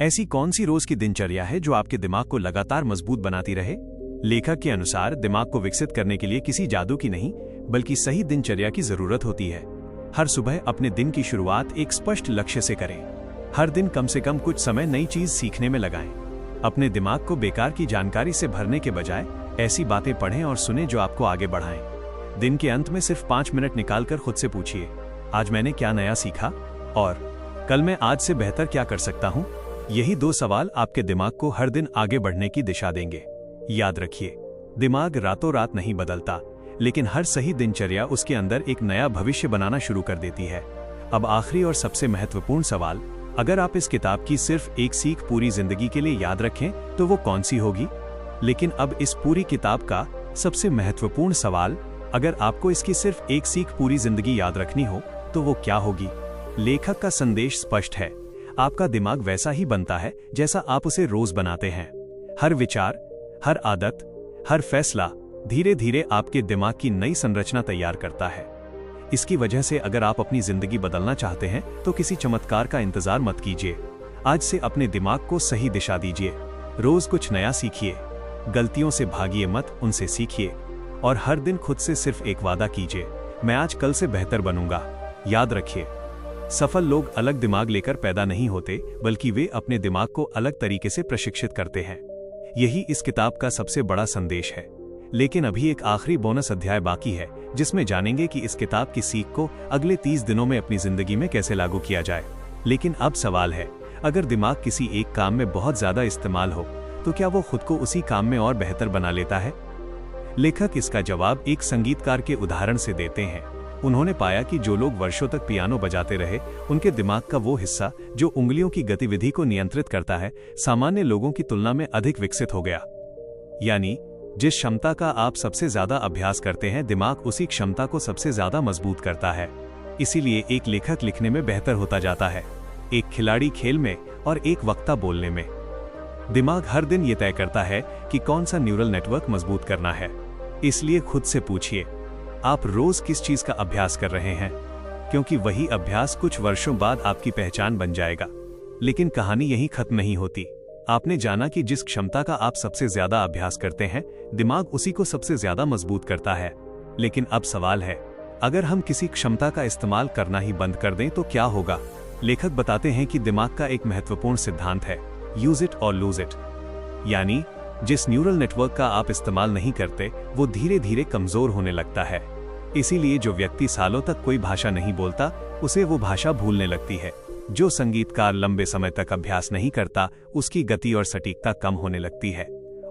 ऐसी कौन सी रोज की दिनचर्या है जो आपके दिमाग को लगातार मजबूत बनाती रहे? लेखक के अनुसार दिमाग को विकसित करने के लिए किसी जादू की नहीं, बल्कि सही दिनचर्या की जरूरत होती है। हर सुबह अपने दिन की शुरुआत एक स्पष्ट लक्ष्य से करें। हर दिन कम से कम कुछ समय नई चीज सीखने में लगाएं। अपने दिमाग को बेकार की जानकारी से भरने के बजाय ऐसी बातें पढ़ें और सुनें जो आपको आगे बढ़ाएं। दिन के अंत में सिर्फ 5 मिनट निकालकर खुद से पूछिए, आज मैंने क्या नया सीखा और कल मैं आज से बेहतर क्या कर सकता हूं? यही 2 सवाल आपके दिमाग को हर दिन आगे बढ़ने की दिशा देंगे। याद रखिए, दिमाग रातों रात नहीं बदलता, लेकिन हर सही दिनचर्या उसके अंदर एक नया भविष्य बनाना शुरू कर देती है। अब आखिरी और सबसे महत्वपूर्ण सवाल, अगर आप इस किताब की सिर्फ एक सीख पूरी जिंदगी के लिए याद रखें तो वो कौन सी होगी? लेकिन अब इस पूरी किताब का सबसे महत्वपूर्ण सवाल, अगर आपको इसकी सिर्फ एक सीख पूरी जिंदगी याद रखनी हो तो वो क्या होगी? लेखक का संदेश स्पष्ट है, आपका दिमाग वैसा ही बनता है जैसा आप उसे रोज बनाते हैं। हर विचार, हर आदत, हर फैसला धीरे धीरे आपके दिमाग की नई संरचना तैयार करता है। इसकी वजह से अगर आप अपनी जिंदगी बदलना चाहते हैं तो किसी चमत्कार का इंतजार मत कीजिए। आज से अपने दिमाग को सही दिशा दीजिए। रोज कुछ नया सीखिए, गलतियों से भागिए मत, उनसे सीखिए और हर दिन खुद से सिर्फ एक वादा कीजिए, मैं आज कल से बेहतर बनूंगा। याद रखिए, सफल लोग अलग दिमाग लेकर पैदा नहीं होते, बल्कि वे अपने दिमाग को अलग तरीके से प्रशिक्षित करते हैं। यही इस किताब का सबसे बड़ा संदेश है। लेकिन अभी एक आखिरी बोनस अध्याय बाकी है, जिसमें जानेंगे कि इस किताब की सीख को अगले 30 दिनों में अपनी जिंदगी में कैसे लागू किया जाए। लेकिन अब सवाल है, अगर दिमाग किसी एक काम में बहुत ज्यादा इस्तेमाल हो तो क्या वो खुद को उसी काम में और बेहतर बना लेता है? लेखक इसका जवाब एक संगीतकार के उदाहरण से देते हैं। उन्होंने पाया कि जो लोग वर्षों तक पियानो बजाते रहे, उनके दिमाग का वो हिस्सा जो उंगलियों की गतिविधि को नियंत्रित करता है, सामान्य लोगों की तुलना में अधिक विकसित हो गया। यानी जिस क्षमता का आप सबसे ज्यादा अभ्यास करते हैं, दिमाग उसी क्षमता को सबसे ज्यादा मजबूत करता है। इसीलिए एक लेखक लिखने में बेहतर होता जाता है, एक खिलाड़ी खेल में और एक वक्ता बोलने में। दिमाग हर दिन ये तय करता है कि कौन सा न्यूरल नेटवर्क मजबूत करना है। इसलिए खुद से पूछिए, आप रोज किस चीज का अभ्यास कर रहे हैं? क्योंकि वही अभ्यास कुछ वर्षों बाद आपकी पहचान बन जाएगा। लेकिन कहानी यहीं खत्म नहीं होती। आपने जाना कि जिस क्षमता का आप सबसे ज्यादा अभ्यास करते हैं, दिमाग उसी को सबसे ज्यादा मजबूत करता है। लेकिन अब सवाल है, अगर हम किसी क्षमता का इस्तेमाल करना ही बंद कर दें तो क्या होगा? लेखक बताते हैं कि दिमाग का एक महत्वपूर्ण सिद्धांत है, यूज इट और लूज इट। यानी जिस न्यूरल नेटवर्क का आप इस्तेमाल नहीं करते, वो धीरे धीरे कमजोर होने लगता है। इसीलिए जो व्यक्ति सालों तक कोई भाषा नहीं बोलता, उसे वो भाषा भूलने लगती है। जो संगीतकार लंबे समय तक अभ्यास नहीं करता, उसकी गति और सटीकता कम होने लगती है।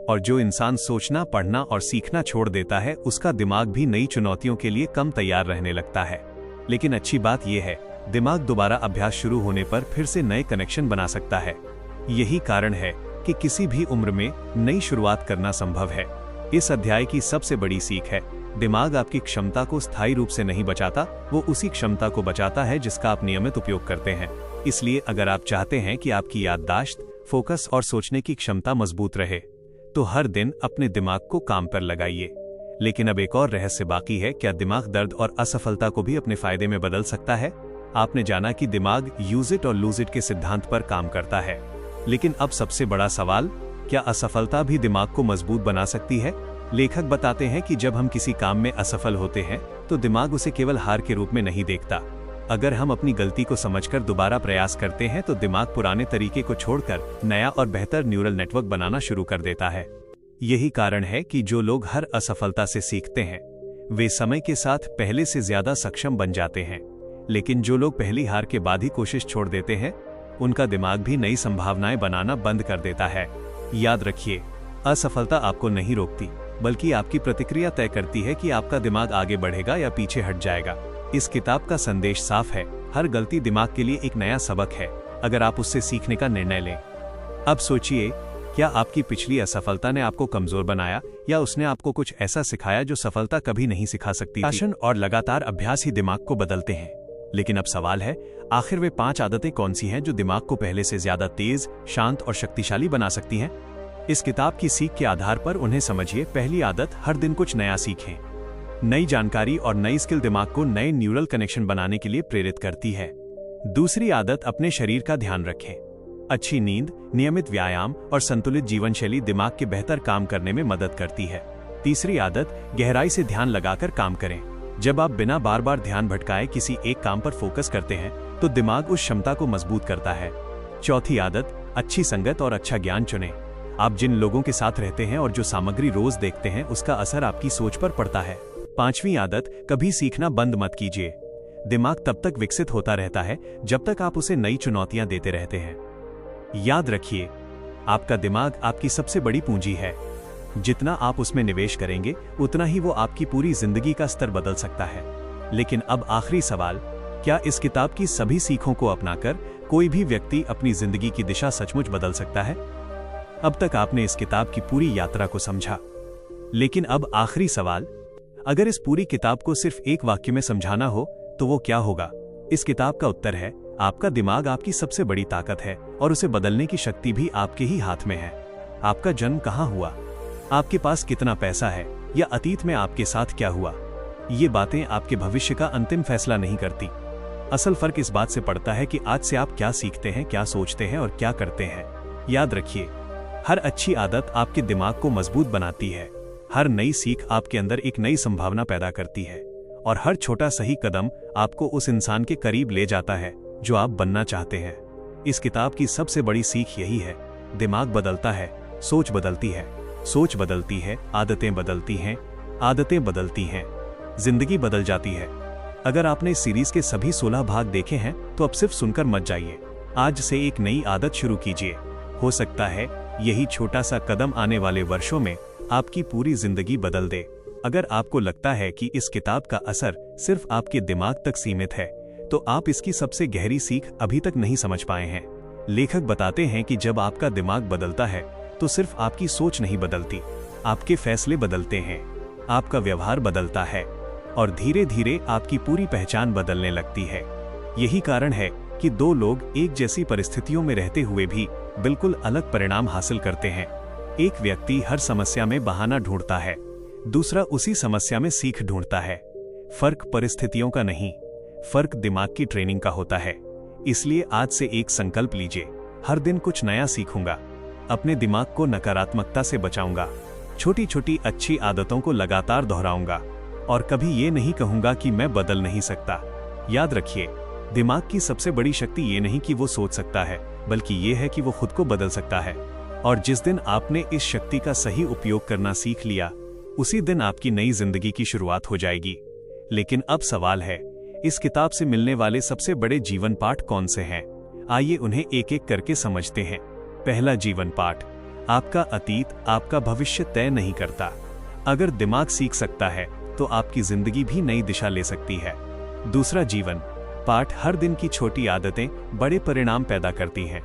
और जो इंसान सोचना, पढ़ना और सीखना छोड़ देता है, उसका दिमाग भी नई चुनौतियों के लिए कम तैयार रहने लगता है। लेकिन अच्छी बात यह है, दिमाग दोबारा अभ्यास शुरू होने पर फिर से नए कनेक्शन बना सकता है। यही कारण है कि किसी भी उम्र में नई शुरुआत करना संभव है। इस अध्याय की सबसे बड़ी सीख है, दिमाग आपकी क्षमता को स्थायी रूप से नहीं बचाता, वो उसी क्षमता को बचाता है जिसका आप नियमित उपयोग करते हैं। इसलिए अगर आप चाहते हैं कि आपकी याददाश्त, फोकस और सोचने की क्षमता मजबूत रहे, तो हर दिन अपने दिमाग को काम पर लगाइए। लेकिन अब एक और रहस्य बाकी है, क्या दिमाग दर्द और असफलता को भी अपने फायदे में बदल सकता है? आपने जाना कि दिमाग यूज इट और लूज इट के सिद्धांत पर काम करता है। लेकिन अब सबसे बड़ा सवाल, क्या असफलता भी दिमाग को मजबूत बना सकती है? लेखक बताते हैं कि जब हम किसी काम में असफल होते हैं तो दिमाग उसे केवल हार के रूप में नहीं देखता। अगर हम अपनी गलती को समझकर दोबारा प्रयास करते हैं तो दिमाग पुराने तरीके को छोड़कर नया और बेहतर न्यूरल नेटवर्क बनाना शुरू कर देता है। यही कारण है कि जो लोग हर असफलता से सीखते हैं, वे समय के साथ पहले से ज्यादा सक्षम बन जाते हैं। लेकिन जो लोग पहली हार के बाद ही कोशिश छोड़ देते हैं, उनका दिमाग भी नई संभावनाएं बनाना बंद कर देता है। याद रखिए, असफलता आपको नहीं रोकती, बल्कि आपकी प्रतिक्रिया तय करती है कि आपका दिमाग आगे बढ़ेगा या पीछे हट जाएगा। इस किताब का संदेश साफ है, हर गलती दिमाग के लिए एक नया सबक है, अगर आप उससे सीखने का निर्णय लें। अब सोचिए, क्या आपकी पिछली असफलता ने आपको कमजोर बनाया या उसने आपको कुछ ऐसा सिखाया जो सफलता कभी नहीं सिखा सकती थी? पैशन और लगातार अभ्यास ही दिमाग को बदलते हैं। लेकिन अब सवाल है, आखिर वे 5 आदतें कौन सी हैं जो दिमाग को पहले से ज्यादा तेज, शांत और शक्तिशाली बना सकती हैं? इस किताब की सीख के आधार पर उन्हें समझिए। पहली आदत, हर दिन कुछ नया सीखें। नई जानकारी और नई स्किल दिमाग को नए न्यूरल कनेक्शन बनाने के लिए प्रेरित करती है। दूसरी आदत, अपने शरीर का ध्यान रखें। अच्छी नींद, नियमित व्यायाम और संतुलित जीवनशैली दिमाग के बेहतर काम करने में मदद करती है। तीसरी आदत, गहराई से ध्यान लगाकर काम करें। जब आप बिना बार बार ध्यान भटकाए किसी एक काम पर फोकस करते हैं तो दिमाग उस क्षमता को मजबूत करता है। चौथी आदत, अच्छी संगत और अच्छा ज्ञान चुनें। आप जिन लोगों के साथ रहते हैं और जो सामग्री रोज देखते हैं उसका असर आपकी सोच पर पड़ता है। पांचवी आदत, कभी सीखना बंद मत कीजिए। दिमाग तब तक विकसित होता रहता है जब तक आप उसे नई चुनौतियां देते रहते हैं। याद रखिए, आपका दिमाग आपकी सबसे बड़ी पूंजी है। जितना आप उसमें निवेश करेंगे उतना ही वो आपकी पूरी जिंदगी का स्तर बदल सकता है। लेकिन अब आखिरी सवाल, क्या इस किताब की सभी सीखों को अपनाकर कोई भी व्यक्ति अपनी जिंदगी की दिशा सचमुच बदल सकता है? अब तक आपने इस किताब की पूरी यात्रा को समझा, लेकिन अब आखिरी सवाल, अगर इस पूरी किताब को सिर्फ एक वाक्य में समझाना हो तो वो क्या होगा? इस किताब का उत्तर है, आपका दिमाग आपकी सबसे बड़ी ताकत है और उसे बदलने की शक्ति भी आपके ही हाथ में है। आपका जन्म कहाँ हुआ, आपके पास कितना पैसा है या अतीत में आपके साथ क्या हुआ, ये बातें आपके भविष्य का अंतिम फैसला नहीं करती। असल फर्क इस बात से पड़ता है कि आज से आप क्या सीखते हैं, क्या सोचते हैं और क्या करते हैं। याद रखिए, हर अच्छी आदत आपके दिमाग को मजबूत बनाती है। हर नई सीख आपके अंदर एक नई संभावना पैदा करती है और हर छोटा सही कदम आपको उस इंसान के करीब ले जाता है जो आप बनना चाहते हैं। इस किताब की सबसे बड़ी सीख यही है, दिमाग बदलता है, सोच बदलती है, सोच बदलती है, आदतें बदलती हैं, आदतें बदलती हैं, जिंदगी बदल जाती है। अगर आपने इस सीरीज के सभी 16 भाग देखे हैं तो अब सिर्फ सुनकर मत जाइए, आज से एक नई आदत शुरू कीजिए। हो सकता है यही छोटा सा कदम आने वाले वर्षों में आपकी पूरी जिंदगी बदल दे। अगर आपको लगता है कि इस किताब का असर सिर्फ आपके दिमाग तक सीमित है तो आप इसकी सबसे गहरी सीख अभी तक नहीं समझ पाए हैं। लेखक बताते हैं कि जब आपका दिमाग बदलता है तो सिर्फ आपकी सोच नहीं बदलती, आपके फैसले बदलते हैं, आपका व्यवहार बदलता है और धीरे धीरे आपकी पूरी पहचान बदलने लगती है। यही कारण है कि दो लोग एक जैसी परिस्थितियों में रहते हुए भी बिल्कुल अलग परिणाम हासिल करते हैं। एक व्यक्ति हर समस्या में बहाना ढूंढता है, दूसरा उसी समस्या में सीख ढूंढता है। फर्क परिस्थितियों का नहीं, फर्क दिमाग की ट्रेनिंग का होता है। इसलिए आज से एक संकल्प लीजिए, हर दिन कुछ नया सीखूंगा, अपने दिमाग को नकारात्मकता से बचाऊंगा, छोटी छोटी अच्छी आदतों को लगातार दोहराऊंगा और कभी ये नहीं कहूंगा कि मैं बदल नहीं सकता। याद रखिए, दिमाग की सबसे बड़ी शक्ति ये नहीं कि वो सोच सकता है, बल्कि ये है कि वो खुद को बदल सकता है। और जिस दिन आपने इस शक्ति का सही उपयोग करना सीख लिया, उसी दिन आपकी नई जिंदगी की शुरुआत हो जाएगी। लेकिन अब सवाल है, इस किताब से मिलने वाले सबसे बड़े जीवन पाठ कौन से हैं? आइए उन्हें एक एक करके समझते हैं। पहला जीवन पाठ, आपका अतीत आपका भविष्य तय नहीं करता। अगर दिमाग सीख सकता है तो आपकी जिंदगी भी नई दिशा ले सकती है। दूसरा जीवन पाठ, हर दिन की छोटी आदतें बड़े परिणाम पैदा करती हैं,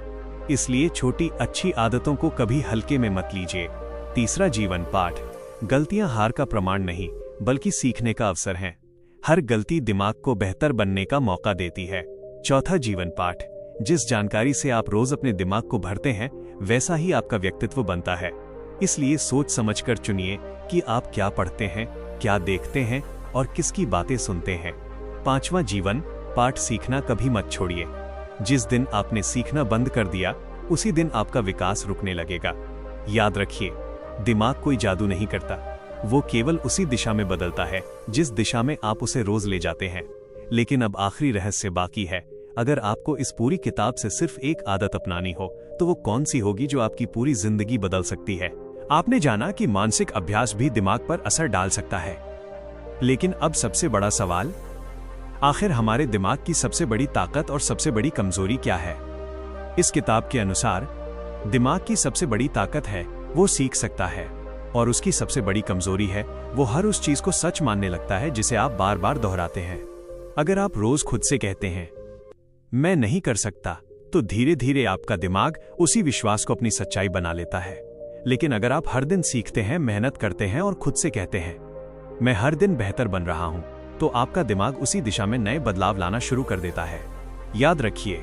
इसलिए छोटी अच्छी आदतों को कभी हल्के में मत लीजिए। तीसरा जीवन पाठ, गलतियां हार का प्रमाण नहीं बल्कि सीखने का अवसर हैं। हर गलती दिमाग को बेहतर बनने का मौका देती है। चौथा जीवन पाठ, जिस जानकारी से आप रोज अपने दिमाग को भरते हैं वैसा ही आपका व्यक्तित्व बनता है, इसलिए सोच समझकर चुनिए कि आप क्या पढ़ते हैं, क्या देखते हैं और किसकी बातें सुनते हैं। पांचवा जीवन पाठ, सीखना कभी मत छोड़िए। जिस दिन आपने सीखना बंद कर दिया उसी दिन आपका विकास रुकने लगेगा। याद रखिए, दिमाग कोई जादू नहीं करता, वो केवल उसी दिशा में बदलता है जिस दिशा में आप उसे रोज ले जाते हैं। लेकिन अब आखिरी रहस्य बाकी है, अगर आपको इस पूरी किताब से सिर्फ एक आदत अपनानी हो तो वो कौन सी होगी जो आपकी पूरी जिंदगी बदल सकती है? आपने जाना कि मानसिक अभ्यास भी दिमाग पर असर डाल सकता है, लेकिन अब सबसे बड़ा सवाल, आखिर हमारे दिमाग की सबसे बड़ी ताकत और सबसे बड़ी कमजोरी क्या है? इस किताब के अनुसार दिमाग की सबसे बड़ी ताकत है वो सीख सकता है और उसकी सबसे बड़ी कमजोरी है वो हर उस चीज को सच मानने लगता है जिसे आप बार बार दोहराते हैं। अगर आप रोज खुद से कहते हैं मैं नहीं कर सकता, तो धीरे धीरे आपका दिमाग उसी विश्वास को अपनी सच्चाई बना लेता है। लेकिन अगर आप हर दिन सीखते हैं, मेहनत करते हैं और खुद से कहते हैं मैं हर दिन बेहतर बन रहा हूं, तो आपका दिमाग उसी दिशा में नए बदलाव लाना शुरू कर देता है। याद रखिए,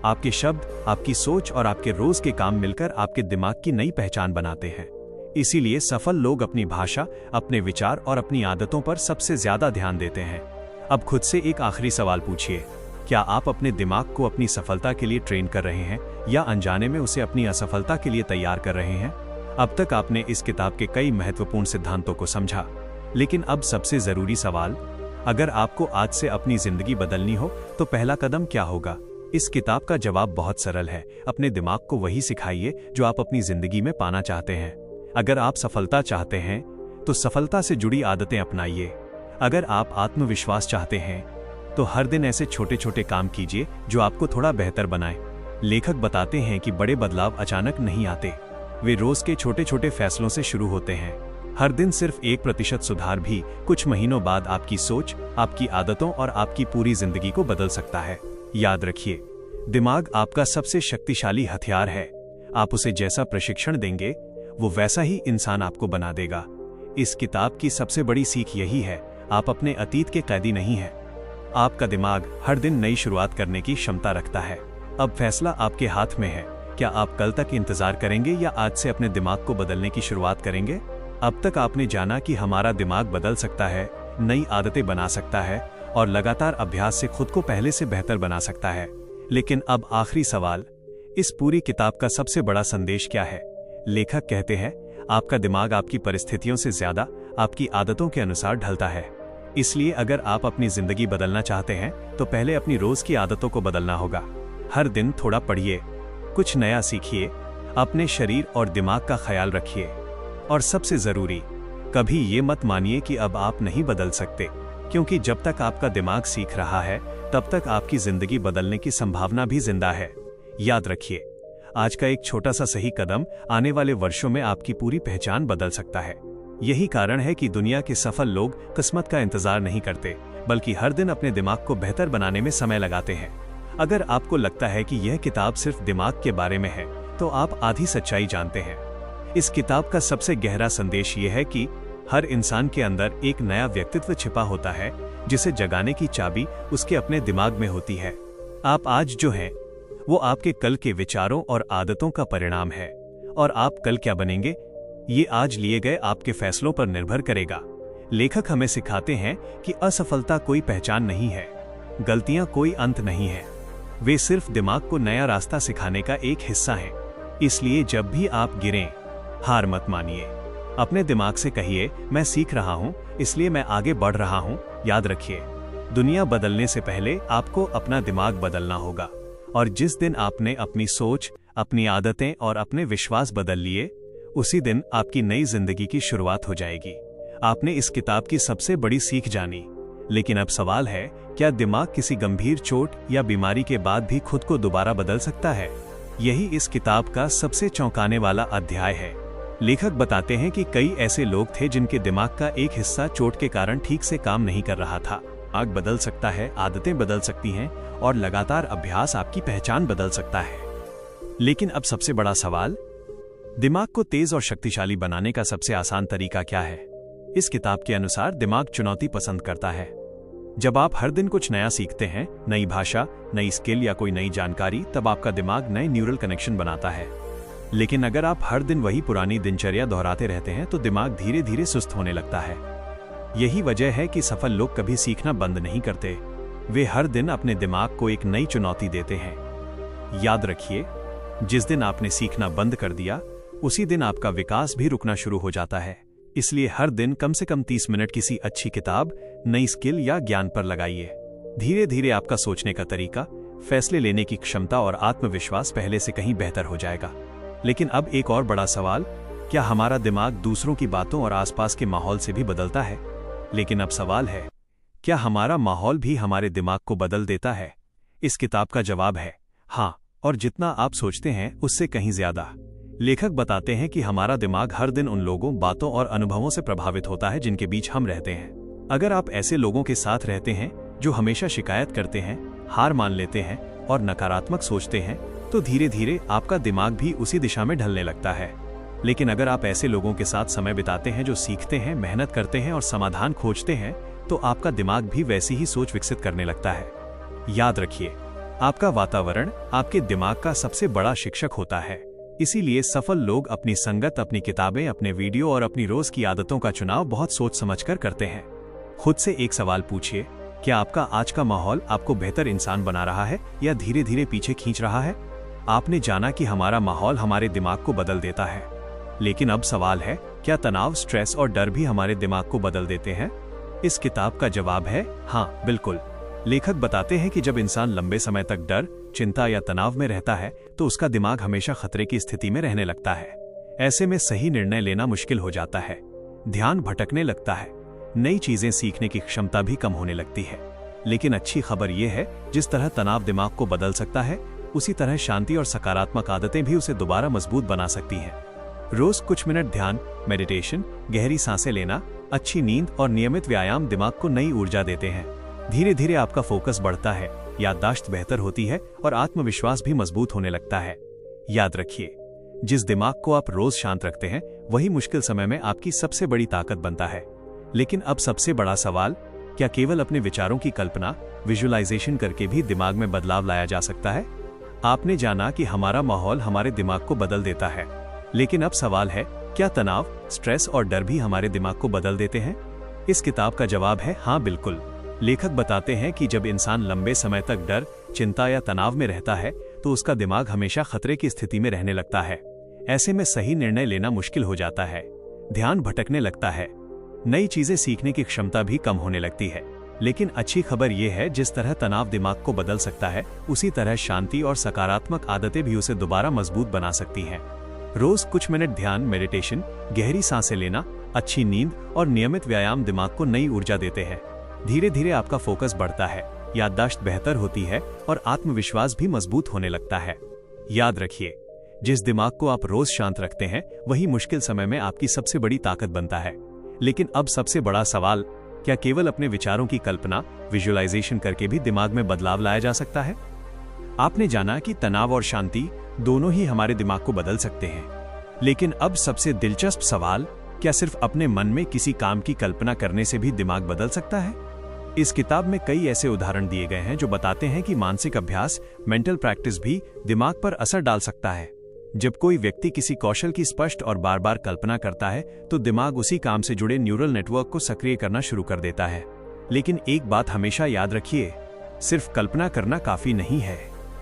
आपके शब्द, आपकी सोच और आपके रोज के काम मिलकर आपके दिमाग की नई पहचान बनाते हैं। इसीलिए सफल लोग अपनी भाषा, अपने विचार और अपनी आदतों पर सबसे ज्यादा ध्यान देते हैं। अब खुद से एक आखिरी सवाल पूछिए, क्या आप अपने दिमाग को अपनी सफलता के लिए ट्रेन कर रहे हैं या अनजाने में उसे अपनी असफलता के लिए तैयार कर रहे हैं? अब तक आपने इस किताब के कई महत्वपूर्ण सिद्धांतों को समझा, लेकिन अब सबसे जरूरी सवाल, अगर आपको आज से अपनी जिंदगी बदलनी हो तो पहला कदम क्या होगा? इस किताब का जवाब बहुत सरल है। अपने दिमाग को वही सिखाइए जो आप अपनी जिंदगी में पाना चाहते हैं। अगर आप सफलता चाहते हैं तो सफलता से जुड़ी आदतें अपनाइए। अगर आप आत्मविश्वास चाहते हैं तो हर दिन ऐसे छोटे छोटे काम कीजिए जो आपको थोड़ा बेहतर बनाए। लेखक बताते हैं कि बड़े बदलाव अचानक नहीं आते, वे रोज के छोटे छोटे फैसलों से शुरू होते हैं। हर दिन सिर्फ 1% सुधार भी कुछ महीनों बाद आपकी सोच, आपकी आदतों और आपकी पूरी जिंदगी को बदल सकता है। याद रखिए, दिमाग आपका सबसे शक्तिशाली हथियार है। आप उसे जैसा प्रशिक्षण देंगे वो वैसा ही इंसान आपको बना देगा। इस किताब की सबसे बड़ी सीख यही है, आप अपने अतीत के कैदी नहीं हैं। आपका दिमाग हर दिन नई शुरुआत करने की क्षमता रखता है। अब फैसला आपके हाथ में है। क्या आप कल तक इंतजार करेंगे या आज से अपने दिमाग को बदलने की शुरुआत करेंगे? अब तक आपने जाना कि हमारा दिमाग बदल सकता है, नई आदतें बना सकता है और लगातार अभ्यास से खुद को पहले से बेहतर बना सकता है। लेकिन अब आखिरी सवाल, इस पूरी किताब का सबसे बड़ा संदेश क्या है? लेखक कहते हैं, आपका दिमाग आपकी परिस्थितियों से ज्यादा आपकी आदतों के अनुसार ढलता है। इसलिए अगर आप अपनी जिंदगी बदलना चाहते हैं तो पहले अपनी रोज की आदतों को बदलना होगा। हर दिन थोड़ा पढ़िए, कुछ नया सीखिए, अपने शरीर और दिमाग का ख्याल रखिए और सबसे जरूरी, कभी ये मत मानिए कि अब आप नहीं बदल सकते, क्योंकि जब तक आपका दिमाग सीख रहा है तब तक आपकी जिंदगी बदलने की संभावना भी जिंदा है। याद रखिए, आज का एक छोटा सा सही कदम आने वाले वर्षों में आपकी पूरी पहचान बदल सकता है। यही कारण है कि दुनिया के सफल लोग किस्मत का इंतजार नहीं करते, बल्कि हर दिन अपने दिमाग को बेहतर बनाने में समय लगाते हैं। अगर आपको लगता है कि यह किताब सिर्फ दिमाग के बारे में है तो आप आधी सच्चाई जानते हैं। इस किताब का सबसे गहरा संदेश यह है कि हर इंसान के अंदर एक नया व्यक्तित्व छिपा होता है, जिसे जगाने की चाबी उसके अपने दिमाग में होती है। आप आज जो हैं, वो आपके कल के विचारों और आदतों का परिणाम है, और आप कल क्या बनेंगे, ये आज लिए गए आपके फैसलों पर निर्भर करेगा। लेखक हमें सिखाते हैं कि असफलता कोई पहचान नहीं है, गलतियां कोई अंत नहीं है, वे सिर्फ दिमाग को नया रास्ता सिखाने का एक हिस्सा हैं। इसलिए जब भी आप गिरें, हार मत मानिए। अपने दिमाग से कहिए, मैं सीख रहा हूं, इसलिए मैं आगे बढ़ रहा हूं। याद रखिए, दुनिया बदलने से पहले आपको अपना दिमाग बदलना होगा, और जिस दिन आपने अपनी सोच, अपनी आदतें और अपने विश्वास बदल लिए, उसी दिन आपकी नई जिंदगी की शुरुआत हो जाएगी। आपने इस किताब की सबसे बड़ी सीख जानी, लेकिन अब सवाल है, क्या दिमाग किसी गंभीर चोट या बीमारी के बाद भी खुद को दोबारा बदल सकता है? यही इस किताब का सबसे चौंकाने वाला अध्याय है। लेखक बताते हैं कि कई ऐसे लोग थे जिनके दिमाग का एक हिस्सा चोट के कारण ठीक से काम नहीं कर रहा था। आग बदल सकता है, आदतें बदल सकती हैं, और लगातार अभ्यास आपकी पहचान बदल सकता है। लेकिन अब सबसे बड़ा सवाल, दिमाग को तेज और शक्तिशाली बनाने का सबसे आसान तरीका क्या है? इस किताब के अनुसार दिमाग चुनौती पसंद करता है। जब आप हर दिन कुछ नया सीखते हैं, नई भाषा, नई स्किल या कोई नई जानकारी, तब आपका दिमाग नए न्यूरल कनेक्शन बनाता है। लेकिन अगर आप हर दिन वही पुरानी दिनचर्या दोहराते रहते हैं तो दिमाग धीरे धीरे सुस्त होने लगता है। यही वजह है कि सफल लोग कभी सीखना बंद नहीं करते, वे हर दिन अपने दिमाग को एक नई चुनौती देते हैं। याद रखिए, जिस दिन आपने सीखना बंद कर दिया, उसी दिन आपका विकास भी रुकना शुरू हो जाता है। इसलिए हर दिन कम से कम 30 मिनट किसी अच्छी किताब, नई स्किल या ज्ञान पर लगाइए। धीरे धीरे आपका सोचने का तरीका, फैसले लेने की क्षमता और आत्मविश्वास पहले से कहीं बेहतर हो जाएगा। लेकिन अब एक और बड़ा सवाल, क्या हमारा दिमाग दूसरों की बातों और आसपास के माहौल से भी बदलता है? लेकिन अब सवाल है, क्या हमारा माहौल भी हमारे दिमाग को बदल देता है? इस किताब का जवाब है हाँ, और जितना आप सोचते हैं उससे कहीं ज्यादा। लेखक बताते हैं कि हमारा दिमाग हर दिन उन लोगों, बातों और अनुभवों से प्रभावित होता है जिनके बीच हम रहते हैं। अगर आप ऐसे लोगों के साथ रहते हैं जो हमेशा शिकायत करते हैं, हार मान लेते हैं और नकारात्मक सोचते हैं, तो धीरे धीरे आपका दिमाग भी उसी दिशा में ढलने लगता है। लेकिन अगर आप ऐसे लोगों के साथ समय बिताते हैं जो सीखते हैं, मेहनत करते हैं और समाधान खोजते हैं, तो आपका दिमाग भी वैसी ही सोच विकसित करने लगता है। याद रखिए, आपका वातावरण आपके दिमाग का सबसे बड़ा शिक्षक होता है। इसीलिए सफल लोग अपनी संगत, अपनी किताबें, अपने वीडियो और अपनी रोज की आदतों का चुनाव बहुत सोच समझकर करते हैं। खुद से एक सवाल पूछिए, क्या आपका आज का माहौल आपको बेहतर इंसान बना रहा है या धीरे धीरे पीछे खींच रहा है? आपने जाना कि हमारा माहौल हमारे दिमाग को बदल देता है, लेकिन अब सवाल है, क्या तनाव, स्ट्रेस और डर भी हमारे दिमाग को बदल देते हैं? इस किताब का जवाब है हाँ, बिल्कुल। लेखक बताते हैं कि जब इंसान लंबे समय तक डर, चिंता या तनाव में रहता है तो उसका दिमाग हमेशा खतरे की स्थिति में रहने लगता है। ऐसे में सही निर्णय लेना मुश्किल हो जाता है, ध्यान भटकने लगता है, नई चीजें सीखने की क्षमता भी कम होने लगती है। लेकिन अच्छी खबर यह है, जिस तरह तनाव दिमाग को बदल सकता है, उसी तरह शांति और सकारात्मक आदतें भी उसे दोबारा मजबूत बना सकती हैं। रोज कुछ मिनट ध्यान, मेडिटेशन, गहरी सांसें लेना, अच्छी नींद और नियमित व्यायाम दिमाग को नई ऊर्जा देते हैं। धीरे धीरे आपका फोकस बढ़ता है, याददाश्त बेहतर होती है और आत्मविश्वास भी मजबूत होने लगता है। याद रखिए, जिस दिमाग को आप रोज शांत रखते हैं, वही मुश्किल समय में आपकी सबसे बड़ी ताकत बनता है। लेकिन अब सबसे बड़ा सवाल, क्या केवल अपने विचारों की कल्पना, विजुअलाइजेशन करके भी दिमाग में बदलाव लाया जा सकता है? आपने जाना कि हमारा माहौल हमारे दिमाग को बदल देता है, लेकिन अब सवाल है, क्या तनाव, स्ट्रेस और डर भी हमारे दिमाग को बदल देते हैं? इस किताब का जवाब है हाँ, बिल्कुल। लेखक बताते हैं कि जब इंसान लंबे समय तक डर, चिंता या तनाव में रहता है तो उसका दिमाग हमेशा खतरे की स्थिति में रहने लगता है। ऐसे में सही निर्णय लेना मुश्किल हो जाता है, ध्यान भटकने लगता है, नई चीजें सीखने की क्षमता भी कम होने लगती है। लेकिन अच्छी खबर यह है, जिस तरह तनाव दिमाग को बदल सकता है, उसी तरह शांति और सकारात्मक आदतें भी उसे दोबारा मजबूत बना सकती हैं। रोज कुछ मिनट ध्यान, मेडिटेशन, गहरी सांसें लेना, अच्छी नींद और नियमित व्यायाम दिमाग को नई ऊर्जा देते हैं। धीरे धीरे आपका फोकस बढ़ता है, याददाश्त बेहतर होती है और आत्मविश्वास भी मजबूत होने लगता है। याद रखिए, जिस दिमाग को आप रोज शांत रखते हैं, वही मुश्किल समय में आपकी सबसे बड़ी ताकत बनता है। लेकिन अब सबसे बड़ा सवाल, क्या केवल अपने विचारों की कल्पना, विजुअलाइजेशन करके भी दिमाग में बदलाव लाया जा सकता है? आपने जाना कि तनाव और शांति दोनों ही हमारे दिमाग को बदल सकते हैं। लेकिन अब सबसे दिलचस्प सवाल, क्या सिर्फ अपने मन में किसी काम की कल्पना करने से भी दिमाग बदल सकता है? इस किताब में कई ऐसे उदाहरण दिए गए हैं जो बताते हैं कि मानसिक अभ्यास, मेंटल प्रैक्टिस भी दिमाग पर असर डाल सकता है। जब कोई व्यक्ति किसी कौशल की स्पष्ट और बार बार कल्पना करता है तो दिमाग उसी काम से जुड़े न्यूरल नेटवर्क को सक्रिय करना शुरू कर देता है। लेकिन एक बात हमेशा याद रखिए, सिर्फ कल्पना करना काफी नहीं है।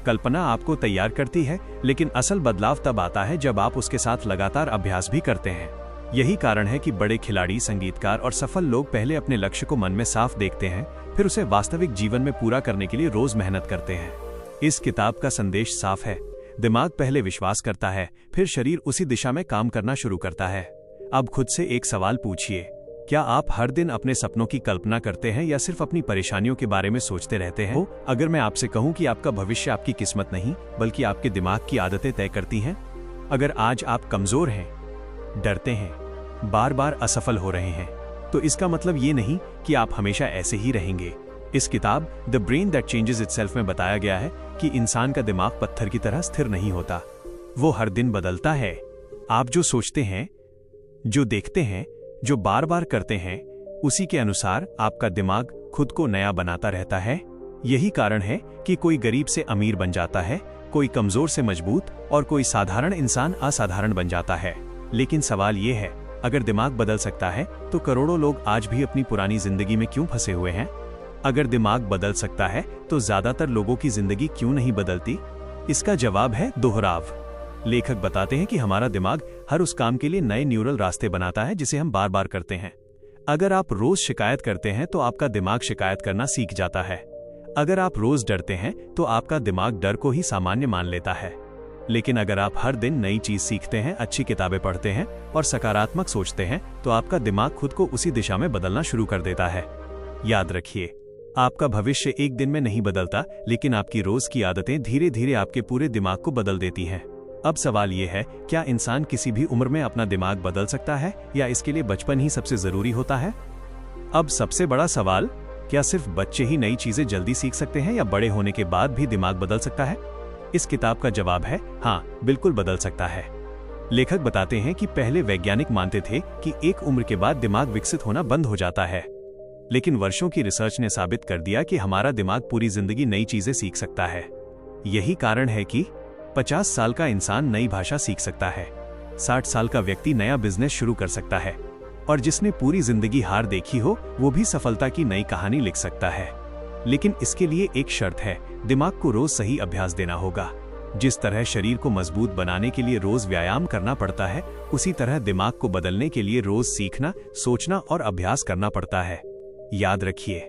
कल्पना आपको तैयार करती है, लेकिन असल बदलाव तब आता है जब आप उसके साथ लगातार अभ्यास भी करते हैं। यही कारण है कि बड़े खिलाड़ी, संगीतकार और सफल लोग पहले अपने लक्ष्य को मन में साफ देखते हैं, फिर उसे वास्तविक जीवन में पूरा करने के लिए रोज मेहनत करते हैं। इस किताब का संदेश साफ है, दिमाग पहले विश्वास करता है, फिर शरीर उसी दिशा में काम करना शुरू करता है। अब खुद से एक सवाल पूछिए, क्या आप हर दिन अपने सपनों की कल्पना करते हैं या सिर्फ अपनी परेशानियों के बारे में सोचते रहते हैं? अगर मैं आपसे कहूं कि आपका भविष्य आपकी किस्मत नहीं, बल्कि आपके दिमाग की आदतें तय करती हैं। अगर आज आप कमजोर हैं, डरते हैं, बार बार असफल हो रहे हैं, तो इसका मतलब ये नहीं कि आप हमेशा ऐसे ही रहेंगे। इस किताब the brain that changes itself में बताया गया है कि इंसान का दिमाग पत्थर की तरह स्थिर नहीं होता, वो हर दिन बदलता है। आप जो सोचते हैं, जो देखते हैं, जो बार बार करते हैं, उसी के अनुसार आपका दिमाग खुद को नया बनाता रहता है। यही कारण है कि कोई गरीब से अमीर बन जाता है, कोई कमजोर से मजबूत और कोई साधारण इंसान असाधारण बन जाता है। लेकिन सवाल ये है, अगर दिमाग बदल सकता है तो करोड़ों लोग आज भी अपनी पुरानी जिंदगी में क्यों फंसे हुए हैं? अगर दिमाग बदल सकता है तो ज्यादातर लोगों की जिंदगी क्यों नहीं बदलती? इसका जवाब है दोहराव। लेखक बताते हैं कि हमारा दिमाग हर उस काम के लिए नए न्यूरल रास्ते बनाता है जिसे हम बार बार करते हैं। अगर आप रोज शिकायत करते हैं तो आपका दिमाग शिकायत करना सीख जाता है। अगर आप रोज डरते हैं तो आपका दिमाग डर को ही सामान्य मान लेता है। लेकिन अगर आप हर दिन नई चीज सीखते हैं, अच्छी किताबें पढ़ते हैं और सकारात्मक सोचते हैं, तो आपका दिमाग खुद को उसी दिशा में बदलना शुरू कर देता है। याद रखिए, आपका भविष्य एक दिन में नहीं बदलता, लेकिन आपकी रोज की आदतें धीरे धीरे आपके पूरे दिमाग को बदल देती हैं। अब सवाल ये है, क्या इंसान किसी भी उम्र में अपना दिमाग बदल सकता है या इसके लिए बचपन ही सबसे जरूरी होता है? अब सबसे बड़ा सवाल, क्या सिर्फ बच्चे ही नई चीजें जल्दी सीख सकते हैं या बड़े होने के बाद भी दिमाग बदल सकता है? इस किताब का जवाब है हाँ, बिल्कुल बदल सकता है। लेखक बताते हैं कि पहले वैज्ञानिक मानते थे कि एक उम्र के बाद दिमाग विकसित होना बंद हो जाता है, लेकिन वर्षों की रिसर्च ने साबित कर दिया कि हमारा दिमाग पूरी जिंदगी नई चीजें सीख सकता है। यही कारण है कि 50 साल का इंसान नई भाषा सीख सकता है, 60 साल का व्यक्ति नया बिजनेस शुरू कर सकता है और जिसने पूरी जिंदगी हार देखी हो वो भी सफलता की नई कहानी लिख सकता है। लेकिन इसके लिए एक शर्त है, दिमाग को रोज सही अभ्यास देना होगा। जिस तरह शरीर को मजबूत बनाने के लिए रोज व्यायाम करना पड़ता है, उसी तरह दिमाग को बदलने के लिए रोज सीखना, सोचना और अभ्यास करना पड़ता है। याद रखिए,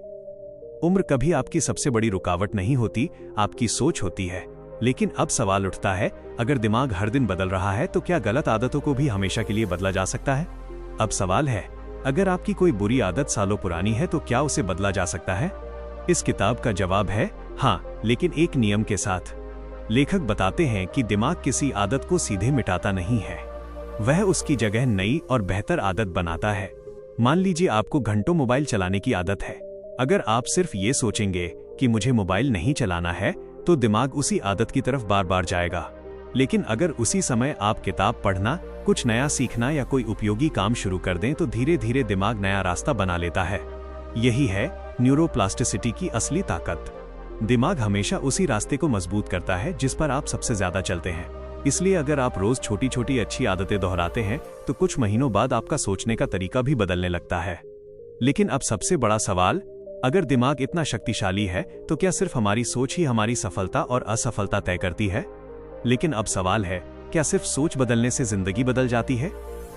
उम्र कभी आपकी सबसे बड़ी रुकावट नहीं होती, आपकी सोच होती है। लेकिन अब सवाल उठता है, अगर दिमाग हर दिन बदल रहा है तो क्या गलत आदतों को भी हमेशा के लिए बदला जा सकता है? अब सवाल है, अगर आपकी कोई बुरी आदत सालों पुरानी है तो क्या उसे बदला जा सकता है? इस किताब का जवाब है हाँ, लेकिन एक नियम के साथ। लेखक बताते हैं कि दिमाग किसी आदत को सीधे मिटाता नहीं है, वह उसकी जगह नई और बेहतर आदत बनाता है। मान लीजिए आपको घंटों मोबाइल चलाने की आदत है। अगर आप सिर्फ ये सोचेंगे कि मुझे मोबाइल नहीं चलाना है, तो दिमाग उसी आदत की तरफ बार बार जाएगा। लेकिन अगर उसी समय आप किताब पढ़ना, कुछ नया सीखना या कोई उपयोगी काम शुरू कर दें तो धीरे धीरे दिमाग नया रास्ता बना लेता है। यही है न्यूरोप्लास्टिसिटी की असली ताकत। दिमाग हमेशा उसी रास्ते को मजबूत करता है जिस पर आप सबसे ज्यादा चलते हैं। इसलिए अगर आप रोज छोटी छोटी अच्छी आदतें दोहराते हैं तो कुछ महीनों बाद आपका सोचने का तरीका भी बदलने लगता है। लेकिन अब सबसे बड़ा सवाल, अगर दिमाग इतना शक्तिशाली है तो क्या सिर्फ हमारी सोच ही हमारी सफलता और असफलता तय करती है? लेकिन अब सवाल है, क्या सिर्फ सोच बदलने से जिंदगी बदल जाती है?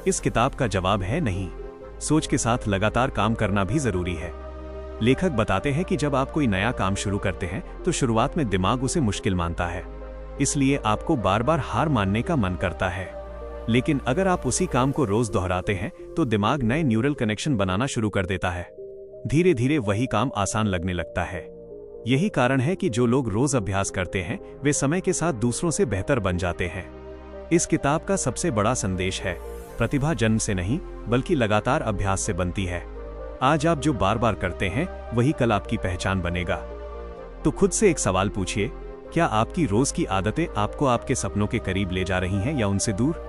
इस किताब का जवाब है नहीं। सोच के साथ लगातार काम करना भी जरूरी है। लेखक बताते हैं कि जब आप कोई नया काम शुरू करते हैं तो शुरुआत में दिमाग उसे मुश्किल मानता है, इसलिए आपको बार बार हार मानने का मन करता है। लेकिन अगर आप उसी काम को रोज दोहराते हैं तो दिमाग नए न्यूरल कनेक्शन बनाना शुरू कर देता है। धीरे धीरे वही काम आसान लगने लगता है। यही कारण है कि जो लोग रोज अभ्यास करते हैं वे समय के साथ दूसरों से बेहतर बन जाते हैं। इस किताब का सबसे बड़ा संदेश है, प्रतिभा जन्म से नहीं बल्कि लगातार अभ्यास से बनती है। आज आप जो बार बार करते हैं वही कल आपकी पहचान बनेगा। तो खुद से एक सवाल पूछिए, क्या आपकी रोज की आदतें आपको आपके सपनों के करीब ले जा रही हैं या उनसे दूर?